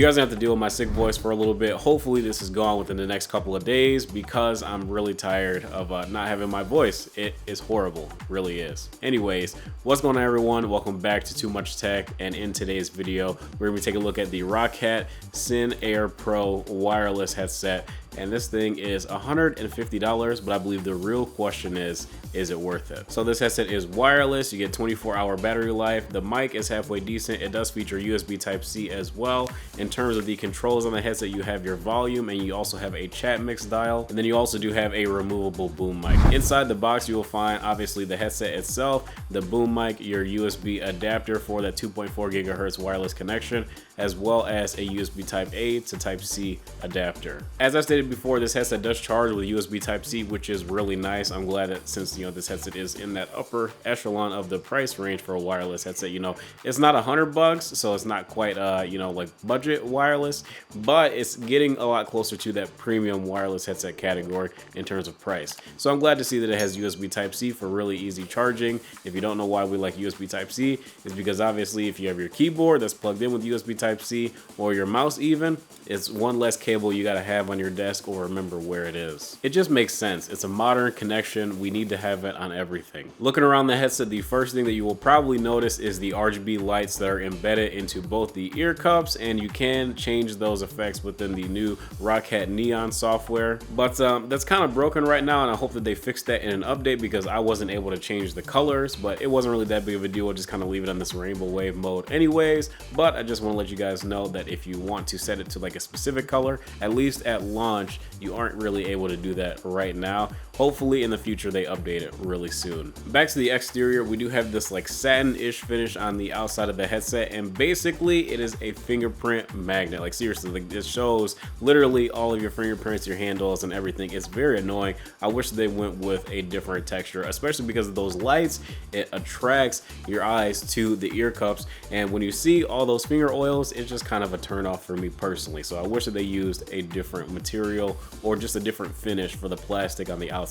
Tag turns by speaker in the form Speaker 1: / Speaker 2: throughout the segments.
Speaker 1: guys have to deal with my sick voice for a little bit. Hopefully this is gone within the next couple of days because I'm really tired of not having my voice. It is horrible, really is. Anyways, what's going on everyone? Welcome back to Too Much Tech, and in today's video, we're gonna be taking a look at the Roccat SYN Air Pro wireless headset. And this thing is $150, but I believe the real question is it worth it? So this headset is wireless. You get 24-hour battery life. The mic is halfway decent. It does feature USB Type-C as well. In terms of the controls on the headset, you have your volume and you also have a chat mix dial. And then you also do have a removable boom mic. Inside the box, you will find obviously the headset itself, the boom mic, your USB adapter for that 2.4 gigahertz wireless connection, as well as a USB Type-A to Type-C adapter. As I stated before, this headset does charge with USB Type-C, which is really nice. I'm glad that since this headset is in that upper echelon of the price range for a wireless headset, it's not $100, so it's not quite like budget wireless, but it's getting a lot closer to that premium wireless headset category in terms of price. So I'm glad to see that it has USB Type-C for really easy charging. If you don't know why we like USB Type-C, it's because obviously if you have your keyboard that's plugged in with USB Type-C or your mouse even, it's one less cable you got to have on your desk or remember where it is. It just makes sense. It's a modern connection. We need to have it on everything. Looking around the headset, the first thing that you will probably notice is the RGB lights that are embedded into both the ear cups, and you can change those effects within the new Roccat Neon software. But that's kind of broken right now, and I hope that they fix that in an update because I wasn't able to change the colors, but it wasn't really that big of a deal. I'll just kind of leave it on this rainbow wave mode anyways. But I just want to let you guys know that if you want to set it to like a specific color, at least at launch, you aren't really able to do that right now. Hopefully in the future they update it really soon. Back to the exterior, we do have this like satin-ish finish on the outside of the headset, and basically it is a fingerprint magnet. Like seriously, like it shows literally all of your fingerprints, your handles and everything. It's very annoying. I wish they went with a different texture, especially because of those lights. It attracts your eyes to the ear cups, and when you see all those finger oils, it's just kind of a turn off for me personally. So I wish that they used a different material or just a different finish for the plastic on the outside.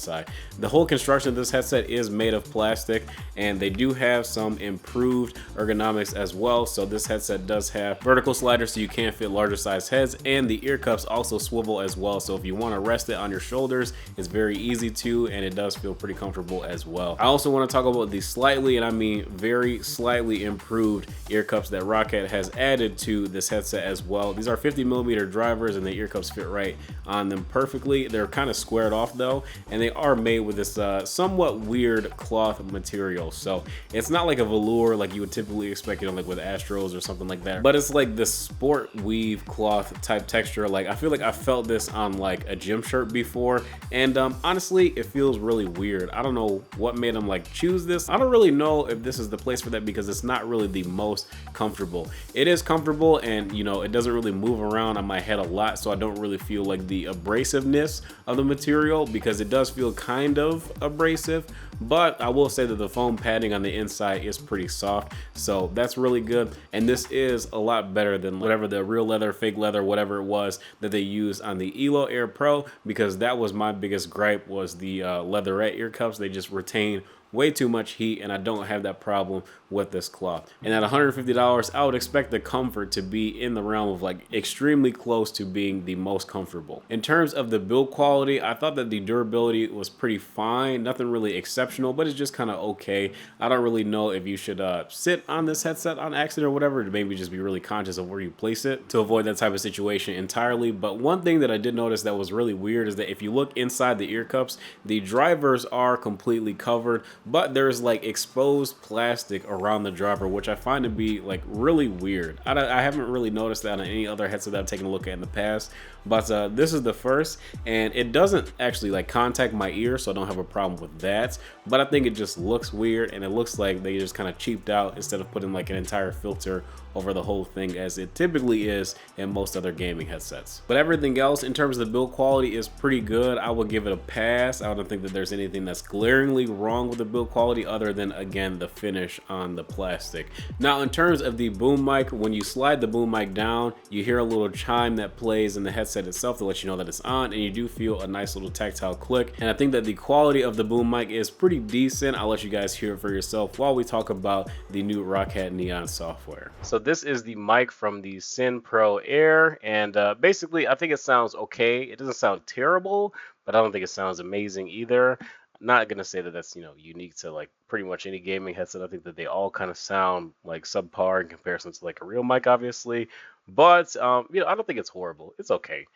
Speaker 1: The whole construction of this headset is made of plastic, and they do have some improved ergonomics as well. So this headset does have vertical sliders so you can fit larger size heads, and the ear cups also swivel as well. So if you want to rest it on your shoulders, it's very easy to, and it does feel pretty comfortable as well. I also want to talk about the slightly, and I mean very slightly improved ear cups that Roccat has added to this headset as well. These are 50mm drivers, and the ear cups fit right on them perfectly. They're kind of squared off though, and they are made with this somewhat weird cloth material. So it's not like a velour like you would typically expect, like with Astros or something like that, but it's like this sport weave cloth type texture. Like I feel like I felt this on like a gym shirt before, and honestly it feels really weird. I don't know what made them like choose this. I don't really know if this is the place for that because it's not really the most comfortable. It is comfortable, and it doesn't really move around on my head a lot, so I don't really feel like the abrasiveness of the material, because it does feel kind of abrasive. But I will say that the foam padding on the inside is pretty soft, so that's really good. And this is a lot better than whatever the real leather, fake leather, whatever it was that they used on the Elo Air Pro, because that was my biggest gripe, was the leatherette ear cups. They just retain way too much heat, and I don't have that problem with this cloth. And at $150, I would expect the comfort to be in the realm of like extremely close to being the most comfortable. In terms of the build quality, I thought that the durability was pretty fine, nothing really exceptional, but it's just kind of okay. I don't really know if you should sit on this headset on accident or whatever, to maybe just be really conscious of where you place it to avoid that type of situation entirely. But one thing that I did notice that was really weird is that if you look inside the ear cups, the drivers are completely covered, but there's like exposed plastic around the driver, which I find to be like really weird. I haven't really noticed that on any other headset that I've taken a look at in the past, but this is the first, and it doesn't actually like contact my ear, so I don't have a problem with that. But I think it just looks weird, and it looks like they just kind of cheaped out instead of putting like an entire filter over the whole thing, as it typically is in most other gaming headsets. But everything else in terms of the build quality is pretty good. I would give it a pass. I don't think that there's anything that's glaringly wrong with the build quality other than, again, the finish on the plastic. Now, in terms of the boom mic, when you slide the boom mic down, you hear a little chime that plays in the headset headset itself to let you know that it's on, and you do feel a nice little tactile click. And I think that the quality of the boom mic is pretty decent. I'll let you guys hear it for yourself while we talk about the new Roccat Neon software. So this is the mic from the SYN Pro Air, and basically I think it sounds okay. It doesn't sound terrible, but I don't think it sounds amazing either. Not gonna say that that's unique to like pretty much any gaming headset. I think that they all kind of sound like subpar in comparison to like a real mic, obviously. But I don't think it's horrible. It's okay.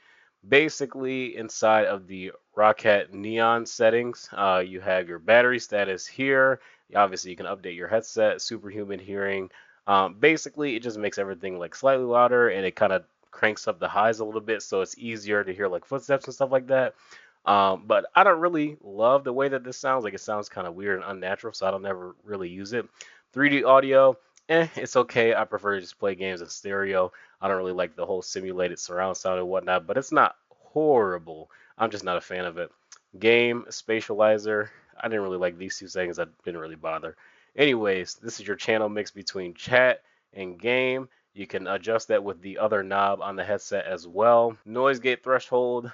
Speaker 1: Basically, inside of the Roccat Neon settings, you have your battery status here. Obviously, you can update your headset, superhuman hearing. Basically, it just makes everything like slightly louder, and it kind of cranks up the highs a little bit, so it's easier to hear like footsteps and stuff like that. But I don't really love the way that this sounds. Like, it sounds kind of weird and unnatural, so I don't ever really use it. 3D audio, it's okay. I prefer to just play games in stereo. I don't really like the whole simulated surround sound and whatnot, but it's not horrible. I'm just not a fan of it. Game, spatializer, I didn't really like these two settings. I didn't really bother. Anyways, this is your channel mix between chat and game. You can adjust that with the other knob on the headset as well. Noise gate threshold,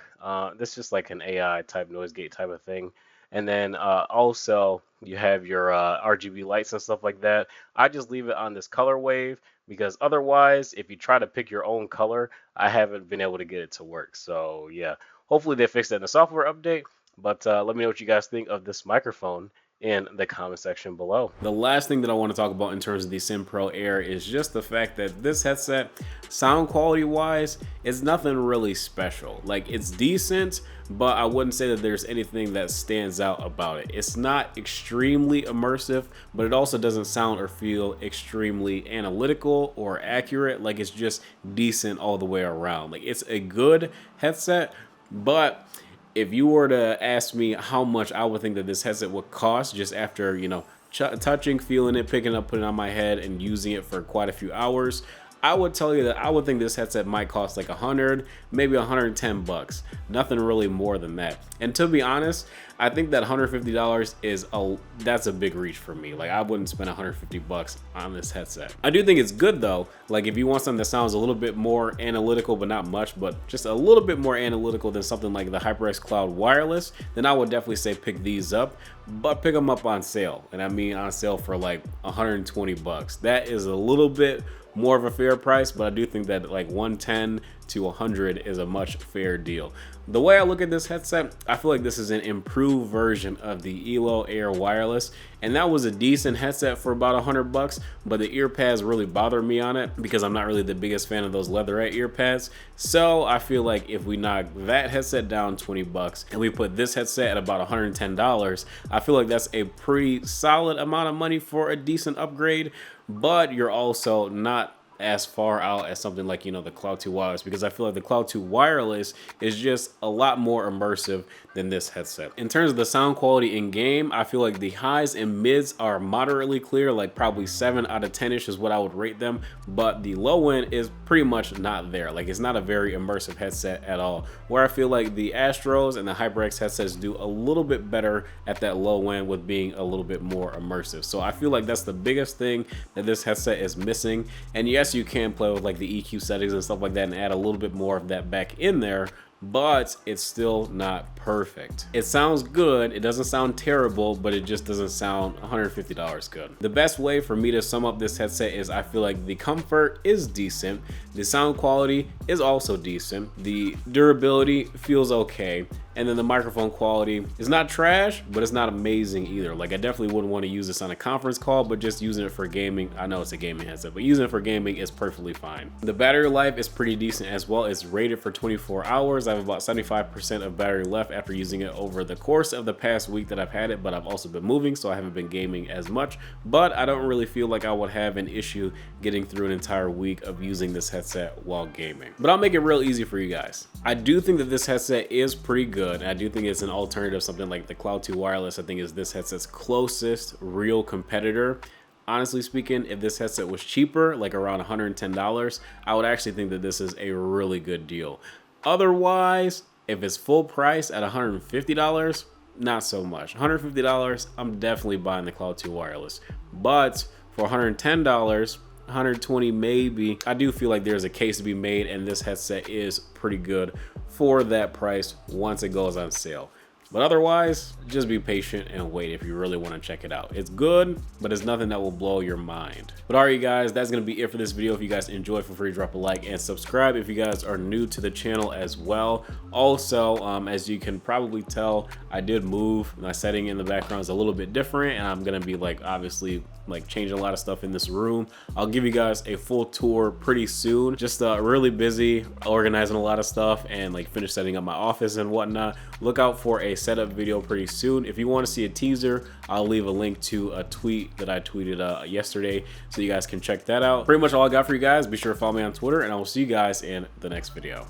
Speaker 1: this is just like an AI type noise gate type of thing. And then also you have your RGB lights and stuff like that. I just leave it on this color wave because otherwise, if you try to pick your own color, I haven't been able to get it to work. So yeah, hopefully they fix that in the software update. But let me know what you guys think of this microphone in the comment section below. The last thing that I want to talk about in terms of the SYN Pro Air is just the fact that this headset, sound quality wise, is nothing really special. Like, it's decent, but I wouldn't say that there's anything that stands out about it. It's not extremely immersive, but it also doesn't sound or feel extremely analytical or accurate. Like, it's just decent all the way around. Like, it's a good headset, but if you were to ask me how much I would think that this headset would cost just after, touching, feeling it, picking it up, putting it on my head, and using it for quite a few hours, I would tell you that I would think this headset might cost like 100, maybe 110 bucks. Nothing really more than that. And to be honest, I think that $150 that's a big reach for me. Like, I wouldn't spend 150 bucks on this headset. I do think it's good though. Like, if you want something that sounds a little bit more analytical, but not much, but just a little bit more analytical than something like the HyperX Cloud Wireless, then I would definitely say pick these up, but pick them up on sale. And I mean on sale for like 120 bucks. That is a little bit more of a fair price, but I do think that like 110 to 100 is a much fair deal. The way I look at this headset, I feel like this is an improved version of the ELO Air Wireless, and that was a decent headset for about 100 bucks, but the ear pads really bother me on it because I'm not really the biggest fan of those leatherette ear pads. So I feel like if we knock that headset down 20 bucks and we put this headset at about $110, I feel like that's a pretty solid amount of money for a decent upgrade, but you're also not as far out as something like, the Cloud 2 Wireless, because I feel like the Cloud 2 Wireless is just a lot more immersive than this headset. In terms of the sound quality in game, I feel like the highs and mids are moderately clear, like probably 7 out of 10ish is what I would rate them, but the low end is pretty much not there. Like, it's not a very immersive headset at all, where I feel like the Astros and the HyperX headsets do a little bit better at that low end with being a little bit more immersive. So I feel like that's the biggest thing that this headset is missing. And yes, you can play with like the EQ settings and stuff like that and add a little bit more of that back in there, but it's still not perfect. It sounds good, it doesn't sound terrible, but it just doesn't sound $150 good. The best way for me to sum up this headset is I feel like the comfort is decent, the sound quality is also decent, the durability feels okay, and then the microphone quality is not trash, but it's not amazing either. Like, I definitely wouldn't want to use this on a conference call, but just using it for gaming, I know it's a gaming headset, but using it for gaming is perfectly fine. The battery life is pretty decent as well. It's rated for 24 hours. I have about 75% of battery left after using it over the course of the past week that I've had it, but I've also been moving, so I haven't been gaming as much, but I don't really feel like I would have an issue getting through an entire week of using this headset while gaming. But I'll make it real easy for you guys. I do think that this headset is pretty good. I do think it's an alternative. Something like the Cloud 2 Wireless, I think, is this headset's closest real competitor. Honestly speaking, if this headset was cheaper, like around $110, I would actually think that this is a really good deal. Otherwise, if it's full price at $150, not so much. $150, I'm definitely buying the Cloud 2 Wireless. But for $110, 120 maybe. I do feel like there's a case to be made, and this headset is pretty good for that price once it goes on sale. But otherwise, just be patient and wait if you really want to check it out. It's good, but it's nothing that will blow your mind. But all right, you guys, that's going to be it for this video. If you guys enjoyed, feel free to drop a like and subscribe if you guys are new to the channel as well. Also, as you can probably tell, I did move. My setting in the background is a little bit different, and I'm going to be obviously changing a lot of stuff in this room. I'll give you guys a full tour pretty soon. Just really busy organizing a lot of stuff and finish setting up my office and whatnot. Look out for a setup video pretty soon. If you want to see a teaser, I'll leave a link to a tweet that I tweeted yesterday so you guys can check that out. Pretty much all I got for you guys. Be sure to follow me on Twitter, and I will see you guys in the next video.